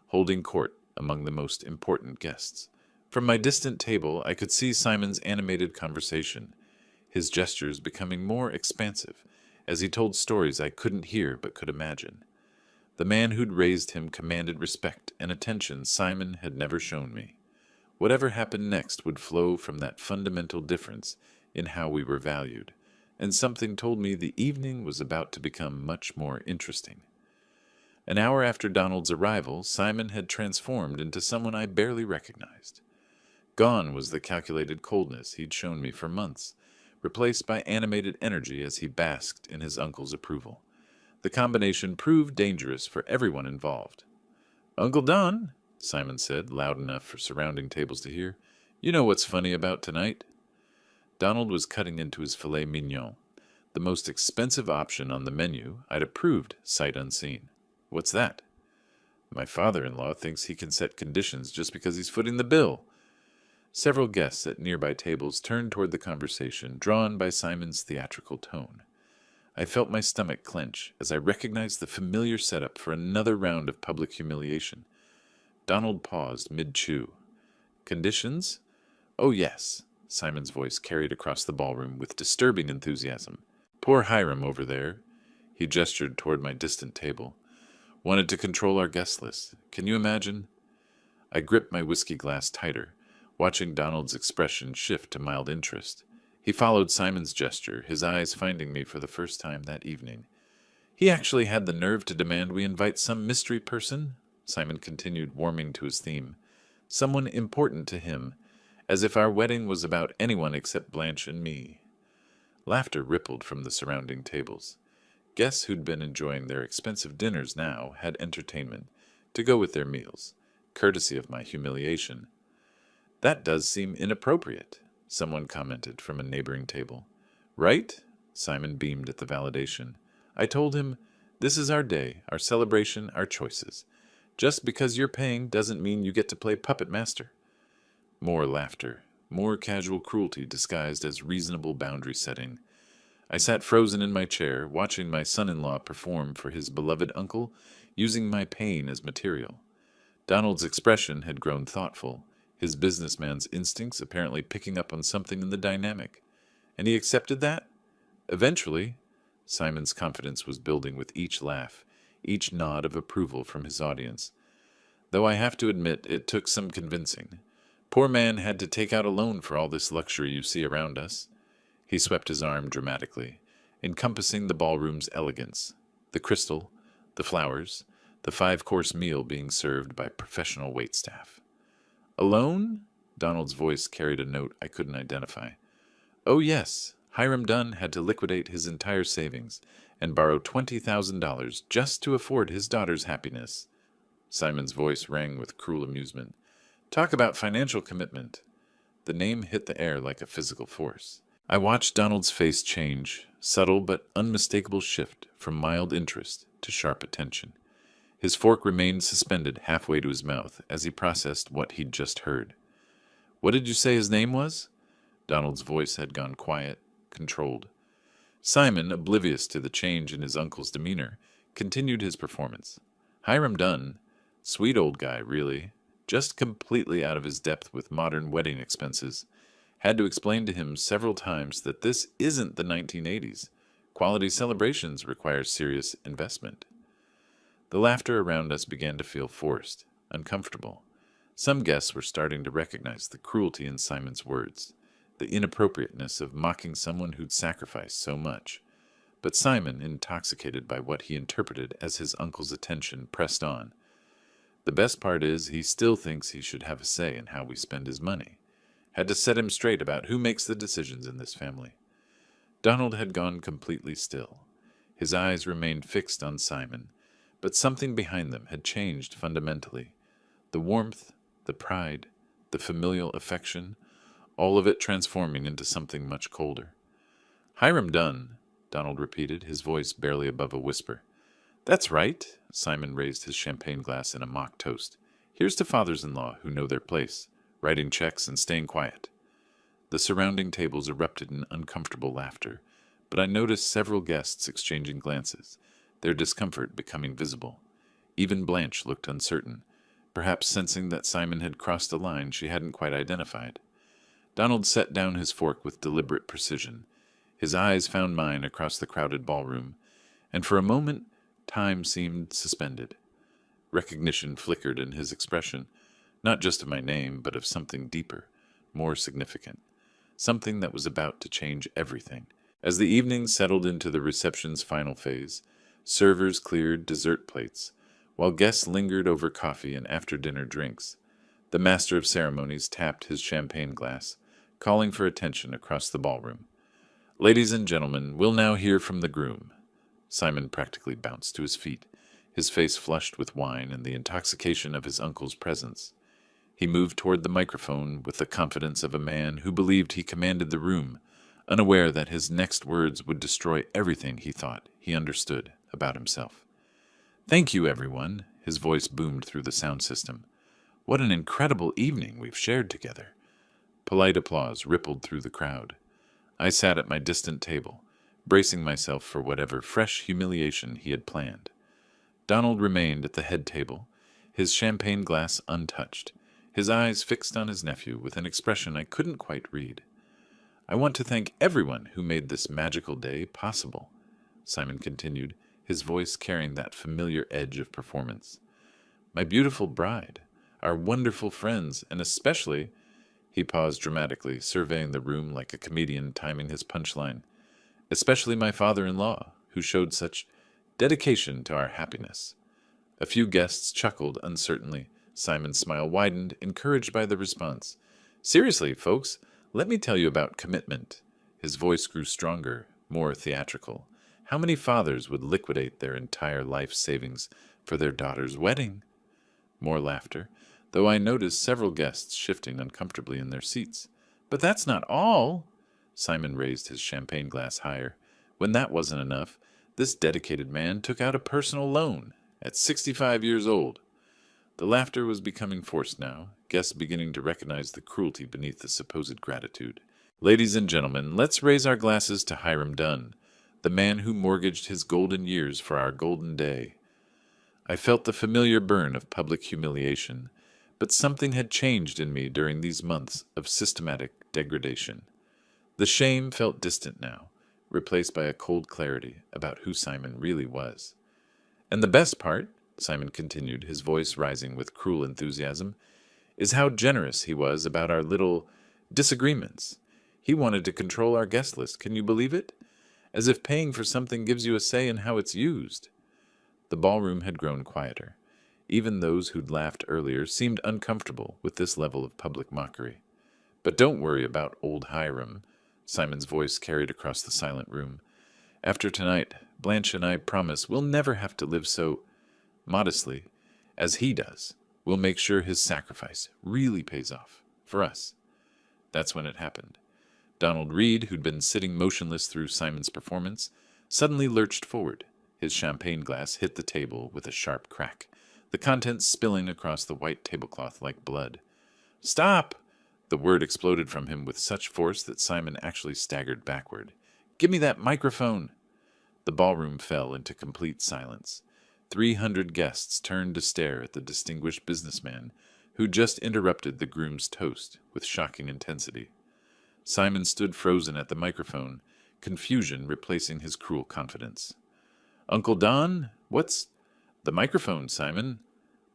holding court among the most important guests. From my distant table, I could see Simon's animated conversation, his gestures becoming more expansive as he told stories I couldn't hear but could imagine. The man who'd raised him commanded respect and attention Simon had never shown me. Whatever happened next would flow from that fundamental difference in how we were valued, and something told me the evening was about to become much more interesting. An hour after Donald's arrival, Simon had transformed into someone I barely recognized. Gone was the calculated coldness he'd shown me for months, replaced by animated energy as he basked in his uncle's approval. The combination proved dangerous for everyone involved. "Uncle Don," Simon said, loud enough for surrounding tables to hear, "you know what's funny about tonight?" Donald was cutting into his filet mignon, the most expensive option on the menu I'd approved sight unseen. "What's that?" My father-in-law thinks he can set conditions just because he's footing the bill. Several guests at nearby tables turned toward the conversation, drawn by Simon's theatrical tone. I felt my stomach clench as I recognized the familiar setup for another round of public humiliation. Donald paused mid-chew. Conditions? Oh, yes, Simon's voice carried across the ballroom with disturbing enthusiasm. Poor Hiram over there, he gestured toward my distant table, wanted to control our guest list. Can you imagine? I gripped my whiskey glass tighter, watching Donald's expression shift to mild interest. He followed Simon's gesture, his eyes finding me for the first time that evening. He actually had the nerve to demand we invite some mystery person, Simon continued, warming to his theme. Someone important to him, as if our wedding was about anyone except Blanche and me. Laughter rippled from the surrounding tables. Guests who'd been enjoying their expensive dinners now had entertainment to go with their meals, courtesy of my humiliation. That does seem inappropriate, someone commented from a neighboring table. Right? Simon beamed at the validation. I told him, this is our day, our celebration, our choices. Just because you're paying doesn't mean you get to play puppet master. More laughter, more casual cruelty disguised as reasonable boundary setting. I sat frozen in my chair, watching my son-in-law perform for his beloved uncle, using my pain as material. Donald's expression had grown thoughtful, his businessman's instincts apparently picking up on something in the dynamic. And he accepted that? Eventually, Simon's confidence was building with each laugh, each nod of approval from his audience. Though I have to admit it took some convincing. Poor man had to take out a loan for all this luxury you see around us. He swept his arm dramatically, encompassing the ballroom's elegance, the crystal, the flowers, the 5-course meal being served by professional waitstaff. Alone? Donald's voice carried a note I couldn't identify. Oh yes, Hiram Dunn had to liquidate his entire savings and borrow $20,000 just to afford his daughter's happiness. Simon's voice rang with cruel amusement. Talk about financial commitment. The name hit the air like a physical force. I watched Donald's face change, subtle but unmistakable shift from mild interest to sharp attention. His fork remained suspended halfway to his mouth as he processed what he'd just heard. What did you say his name was? Donald's voice had gone quiet, controlled. Simon, oblivious to the change in his uncle's demeanor, continued his performance. Hiram Dunn, sweet old guy, really, just completely out of his depth with modern wedding expenses, had to explain to him several times that this isn't the 1980s. Quality celebrations require serious investment. The laughter around us began to feel forced, uncomfortable. Some guests were starting to recognize the cruelty in Simon's words, the inappropriateness of mocking someone who'd sacrificed so much. But Simon, intoxicated by what he interpreted as his uncle's attention, pressed on. The best part is he still thinks he should have a say in how we spend his money. Had to set him straight about who makes the decisions in this family. Donald had gone completely still. His eyes remained fixed on Simon, but something behind them had changed fundamentally. The warmth, the pride, the familial affection, all of it transforming into something much colder. Hiram Dunn, Donald repeated, his voice barely above a whisper. That's right, Simon raised his champagne glass in a mock toast. Here's to fathers-in-law who know their place, writing checks and staying quiet. The surrounding tables erupted in uncomfortable laughter, but I noticed several guests exchanging glances, their discomfort becoming visible. Even Blanche looked uncertain, perhaps sensing that Simon had crossed a line she hadn't quite identified. Donald set down his fork with deliberate precision. His eyes found mine across the crowded ballroom, and for a moment time seemed suspended. Recognition flickered in his expression, not just of my name, but of something deeper, more significant, something that was about to change everything. As the evening settled into the reception's final phase, servers cleared dessert plates, while guests lingered over coffee and after-dinner drinks. The master of ceremonies tapped his champagne glass, calling for attention across the ballroom. Ladies and gentlemen, we'll now hear from the groom. Simon practically bounced to his feet, his face flushed with wine and the intoxication of his uncle's presence. He moved toward the microphone with the confidence of a man who believed he commanded the room, unaware that his next words would destroy everything he thought he understood about himself. Thank you, everyone, His voice boomed through the sound system. "What an incredible evening we've shared together." Polite applause rippled through the crowd. I sat at my distant table, bracing myself for whatever fresh humiliation he had planned. Donald remained at the head table, his champagne glass untouched, his eyes fixed on his nephew with an expression I couldn't quite read. "I want to thank everyone who made this magical day possible," Simon continued, his voice carrying that familiar edge of performance. "My beautiful bride, our wonderful friends, and especially—" He paused dramatically, surveying the room like a comedian timing his punchline. "Especially my father-in-law, who showed such dedication to our happiness." A few guests chuckled uncertainly. Simon's smile widened, encouraged by the response. "Seriously, folks, let me tell you about commitment." His voice grew stronger, more theatrical. How many fathers would liquidate their entire life savings for their daughter's wedding? More laughter, though I noticed several guests shifting uncomfortably in their seats. "But that's not all." Simon raised his champagne glass higher. "When that wasn't enough, this dedicated man took out a personal loan at 65 years old." The laughter was becoming forced now, guests beginning to recognize the cruelty beneath the supposed gratitude. "Ladies and gentlemen, let's raise our glasses to Hiram Dunn, the man who mortgaged his golden years for our golden day." I felt the familiar burn of public humiliation, but something had changed in me during these months of systematic degradation. The shame felt distant now, replaced by a cold clarity about who Simon really was. "And the best part," Simon continued, his voice rising with cruel enthusiasm, "is how generous he was about our little disagreements. He wanted to control our guest list, can you believe it? As if paying for something gives you a say in how it's used." The ballroom had grown quieter. Even those who'd laughed earlier seemed uncomfortable with this level of public mockery. "But don't worry about old Hiram," Simon's voice carried across the silent room. "After tonight, Blanche and I promise we'll never have to live so modestly as he does. We'll make sure his sacrifice really pays off for us." That's when it happened. Donald Reed, who'd been sitting motionless through Simon's performance, suddenly lurched forward. His champagne glass hit the table with a sharp crack, the contents spilling across the white tablecloth like blood. "Stop!" The word exploded from him with such force that Simon actually staggered backward. "Give me that microphone!" The ballroom fell into complete silence. 300 guests turned to stare at the distinguished businessman who just interrupted the groom's toast with shocking intensity. Simon stood frozen at the microphone, confusion replacing his cruel confidence. "Uncle Don, what's—" "The microphone, Simon."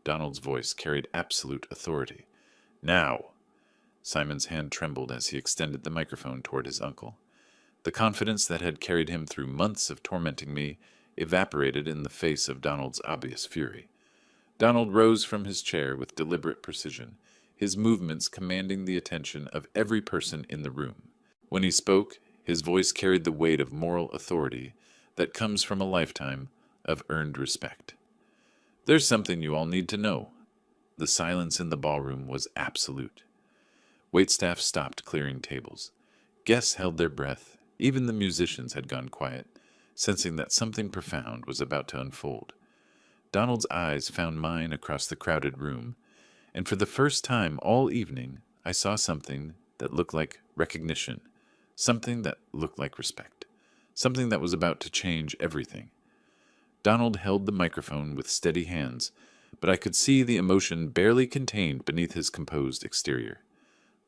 Donald's voice carried absolute authority. "Now." Simon's hand trembled as he extended the microphone toward his uncle. The confidence that had carried him through months of tormenting me evaporated in the face of Donald's obvious fury. Donald rose from his chair with deliberate precision, his movements commanding the attention of every person in the room. When he spoke, his voice carried the weight of moral authority that comes from a lifetime of earned respect. "There's something you all need to know." The silence in the ballroom was absolute. Waitstaff stopped clearing tables. Guests held their breath. Even the musicians had gone quiet, sensing that something profound was about to unfold. Donald's eyes found mine across the crowded room, and for the first time all evening I saw something that looked like recognition, something that looked like respect, something that was about to change everything. Donald held the microphone with steady hands, but I could see the emotion barely contained beneath his composed exterior.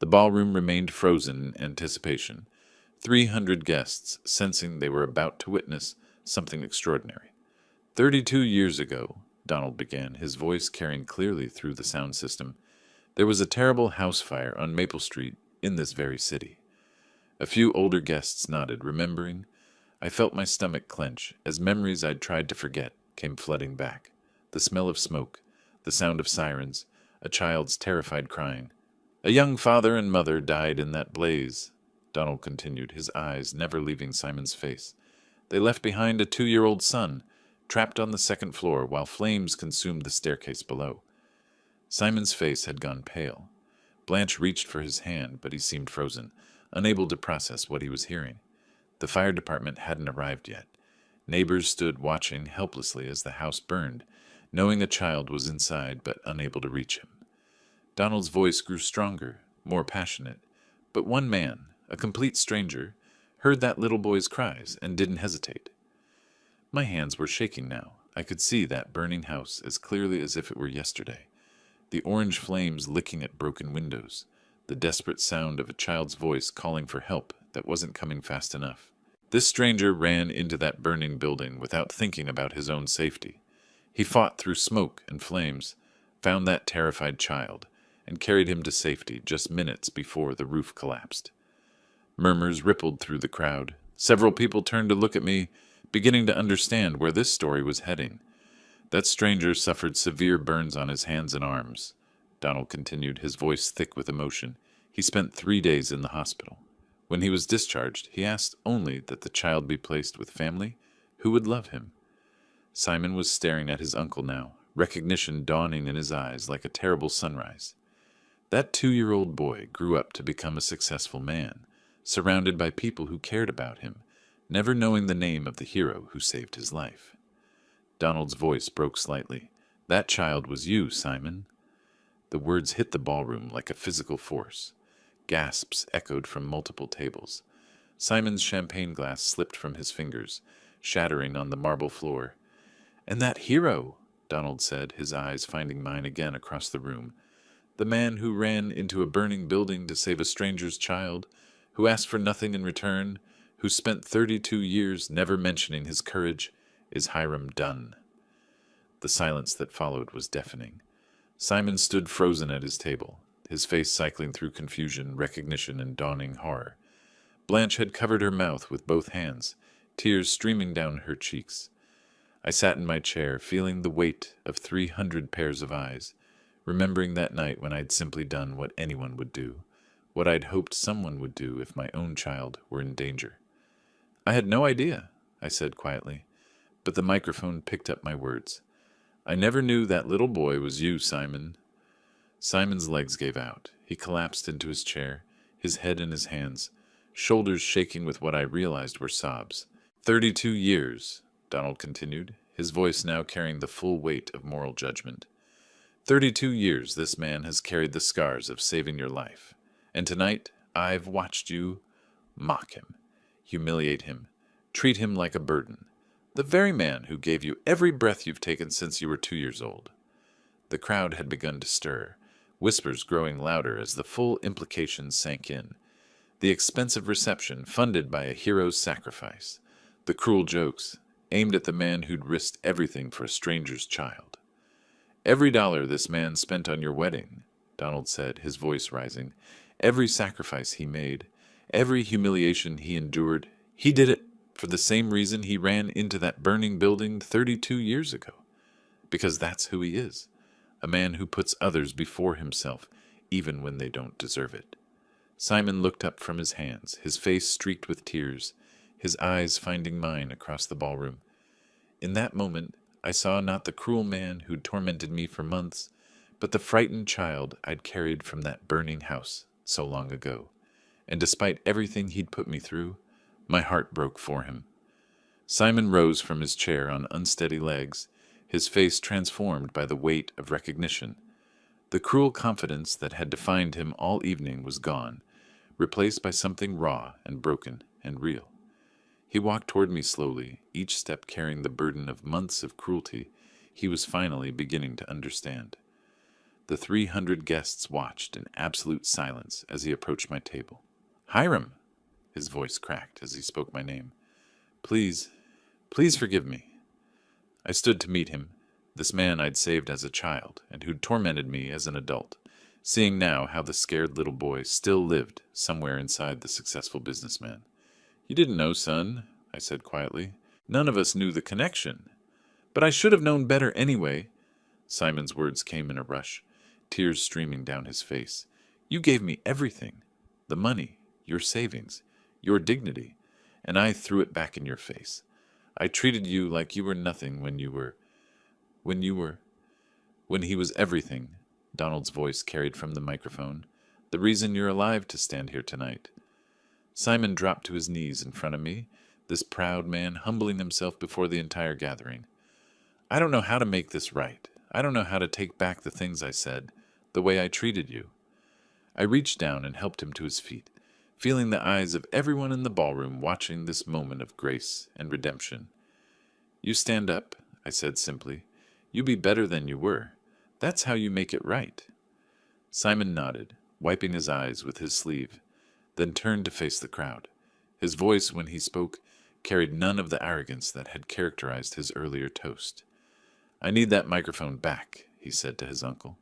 The ballroom remained frozen in anticipation, 300 guests sensing they were about to witness something extraordinary. 32 years ago, Donald began, his voice carrying clearly through the sound system, there was a terrible house fire on Maple Street in this very city. A few older guests nodded, remembering. I felt my stomach clench as memories I'd tried to forget came flooding back. The smell of smoke, the sound of sirens, a child's terrified crying. "A young father and mother died in that blaze," Donald continued, his eyes never leaving Simon's face. "They left behind a 2-year-old son, trapped on the second floor while flames consumed the staircase below." Simon's face had gone pale. Blanche reached for his hand, but he seemed frozen, unable to process what he was hearing. The fire department hadn't arrived yet. Neighbors stood watching helplessly as the house burned, knowing a child was inside but unable to reach him. Donald's voice grew stronger, more passionate, but one man, a complete stranger, heard that little boy's cries and didn't hesitate. My hands were shaking now. I could see that burning house as clearly as if it were yesterday. The orange flames licking at broken windows, the desperate sound of a child's voice calling for help that wasn't coming fast enough. This stranger ran into that burning building without thinking about his own safety. He fought through smoke and flames, found that terrified child, and carried him to safety just minutes before the roof collapsed. Murmurs rippled through the crowd. Several people turned to look at me, beginning to understand where this story was heading. That stranger suffered severe burns on his hands and arms. Donald continued, his voice thick with emotion. He spent 3 days in the hospital. When he was discharged, he asked only that the child be placed with family who would love him. Simon was staring at his uncle now, recognition dawning in his eyes like a terrible sunrise. That 2-year-old boy grew up to become a successful man, surrounded by people who cared about him, never knowing the name of the hero who saved his life. Donald's voice broke slightly. That child was you, Simon. The words hit the ballroom like a physical force. Gasps echoed from multiple tables. Simon's champagne glass slipped from his fingers, shattering on the marble floor. "And that hero," Donald said, his eyes finding mine again across the room. "The man who ran into a burning building to save a stranger's child, who asked for nothing in return, who spent 32 years never mentioning his courage, is Hiram Dunn." The silence that followed was deafening. Simon stood frozen at his table, his face cycling through confusion, recognition, and dawning horror. Blanche had covered her mouth with both hands, tears streaming down her cheeks. I sat in my chair, feeling the weight of 300 pairs of eyes, remembering that night when I'd simply done what anyone would do, what I'd hoped someone would do if my own child were in danger. "I had no idea," I said quietly, but the microphone picked up my words. "I never knew that little boy was you, Simon." Simon's legs gave out. He collapsed into his chair, his head in his hands, shoulders shaking with what I realized were sobs. 32 years, Donald continued, his voice now carrying the full weight of moral judgment. 32 years this man has carried the scars of saving your life. And tonight, I've watched you mock him, humiliate him, treat him like a burden. The very man who gave you every breath you've taken since you were 2 years old. The crowd had begun to stir, whispers growing louder as the full implications sank in. The expensive reception funded by a hero's sacrifice. The cruel jokes aimed at the man who'd risked everything for a stranger's child. "Every dollar this man spent on your wedding," Donald said, his voice rising, "every sacrifice he made, every humiliation he endured, he did it for the same reason he ran into that burning building 32 years ago. Because that's who he is. A man who puts others before himself, even when they don't deserve it." Simon looked up from his hands, his face streaked with tears, his eyes finding mine across the ballroom. In that moment, I saw not the cruel man who'd tormented me for months, but the frightened child I'd carried from that burning house so long ago. And despite everything he'd put me through, my heart broke for him. Simon rose from his chair on unsteady legs, his face transformed by the weight of recognition. The cruel confidence that had defined him all evening was gone, replaced by something raw and broken and real. He walked toward me slowly, each step carrying the burden of months of cruelty he was finally beginning to understand. The 300 guests watched in absolute silence as he approached my table. "Hiram!" His voice cracked as he spoke my name. Please forgive me." I stood to meet him, this man I'd saved as a child and who'd tormented me as an adult, seeing now how the scared little boy still lived somewhere inside the successful businessman. "You didn't know, son," I said quietly. "None of us knew the connection. But I should have known better anyway." Simon's words came in a rush, tears streaming down his face. "You gave me everything. The money, your savings, your dignity, and I threw it back in your face. I treated you like you were nothing when he was everything." Donald's voice carried from the microphone. "The reason you're alive to stand here tonight." Simon dropped to his knees in front of me, this proud man humbling himself before the entire gathering. I don't know how to make this right. I don't know how to take back the things I said, the way I treated you. I reached down and helped him to his feet, feeling the eyes of everyone in the ballroom watching this moment of grace and redemption. You stand up, I said simply. You be better than you were. That's how you make it right. Simon nodded, wiping his eyes with his sleeve, then turned to face the crowd. His voice, when he spoke, carried none of the arrogance that had characterized his earlier toast. I need that microphone back, he said to his uncle.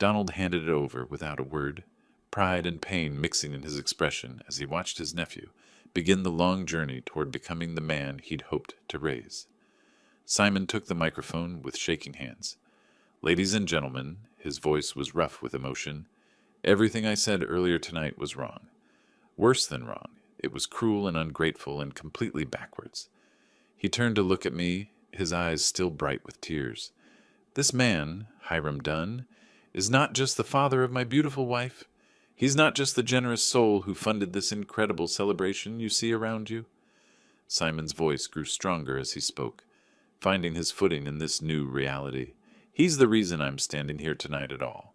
Donald handed it over without a word, pride and pain mixing in his expression as he watched his nephew begin the long journey toward becoming the man he'd hoped to raise. Simon took the microphone with shaking hands. Ladies and gentlemen, his voice was rough with emotion, everything I said earlier tonight was wrong. Worse than wrong. It was cruel and ungrateful and completely backwards. He turned to look at me, his eyes still bright with tears. This man, Hiram Dunn, is not just the father of my beautiful wife. He's not just the generous soul who funded this incredible celebration you see around you. Simon's voice grew stronger as he spoke, finding his footing in this new reality. He's the reason I'm standing here tonight at all.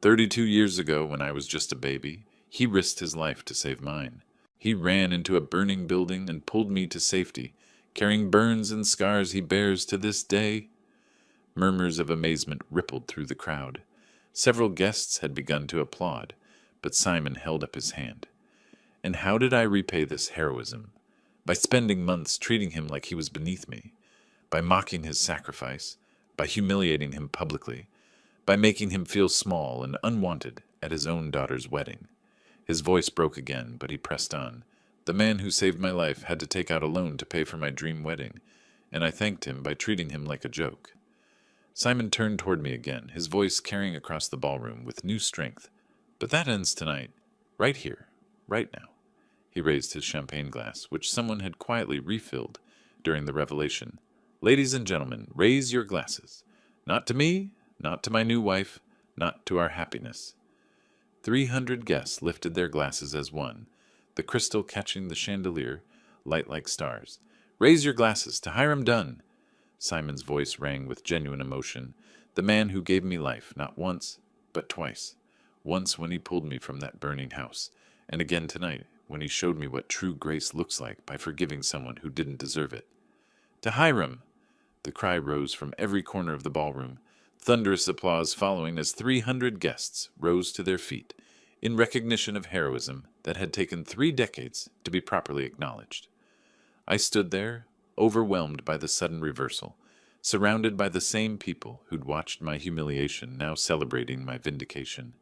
32 years ago, when I was just a baby, he risked his life to save mine. He ran into a burning building and pulled me to safety, carrying burns and scars he bears to this day. Murmurs of amazement rippled through the crowd. Several guests had begun to applaud, but Simon held up his hand. And how did I repay this heroism? By spending months treating him like he was beneath me, by mocking his sacrifice, by humiliating him publicly, by making him feel small and unwanted at his own daughter's wedding. His voice broke again, but he pressed on. The man who saved my life had to take out a loan to pay for my dream wedding, and I thanked him by treating him like a joke. Simon turned toward me again, his voice carrying across the ballroom with new strength. But that ends tonight, right here, right now. He raised his champagne glass, which someone had quietly refilled during the revelation. Ladies and gentlemen, raise your glasses. Not to me, not to my new wife, not to our happiness. 300 guests lifted their glasses as one, the crystal catching the chandelier, light like stars. Raise your glasses to Hiram Dunn. Simon's voice rang with genuine emotion, the man who gave me life, not once, but twice. Once when he pulled me from that burning house, and again tonight when he showed me what true grace looks like by forgiving someone who didn't deserve it. To Hiram! The cry rose from every corner of the ballroom, thunderous applause following as 300 guests rose to their feet in recognition of heroism that had taken 3 decades to be properly acknowledged. I stood there, overwhelmed by the sudden reversal, surrounded by the same people who'd watched my humiliation now celebrating my vindication.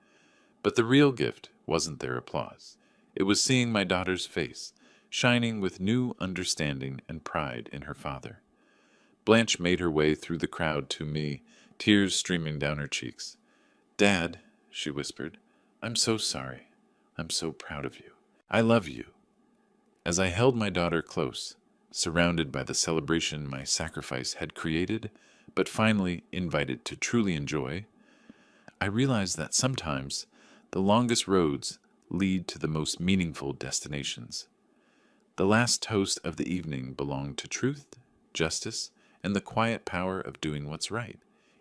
But the real gift wasn't their applause. It was seeing my daughter's face, shining with new understanding and pride in her father. Blanche made her way through the crowd to me, tears streaming down her cheeks. "Dad," she whispered, "I'm so sorry. I'm so proud of you. I love you." As I held my daughter close, surrounded by the celebration my sacrifice had created, but finally invited to truly enjoy, I realized that sometimes the longest roads lead to the most meaningful destinations. The last toast of the evening belonged to truth, justice, and the quiet power of doing what's right,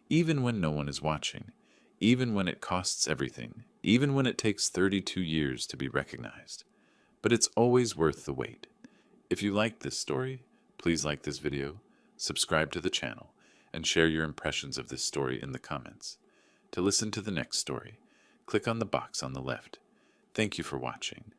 even when no one is watching, even when it costs everything, even when it takes 32 years to be recognized. But it's always worth the wait. If you liked this story, please like this video, subscribe to the channel, and share your impressions of this story in the comments. To listen to the next story, click on the box on the left. Thank you for watching.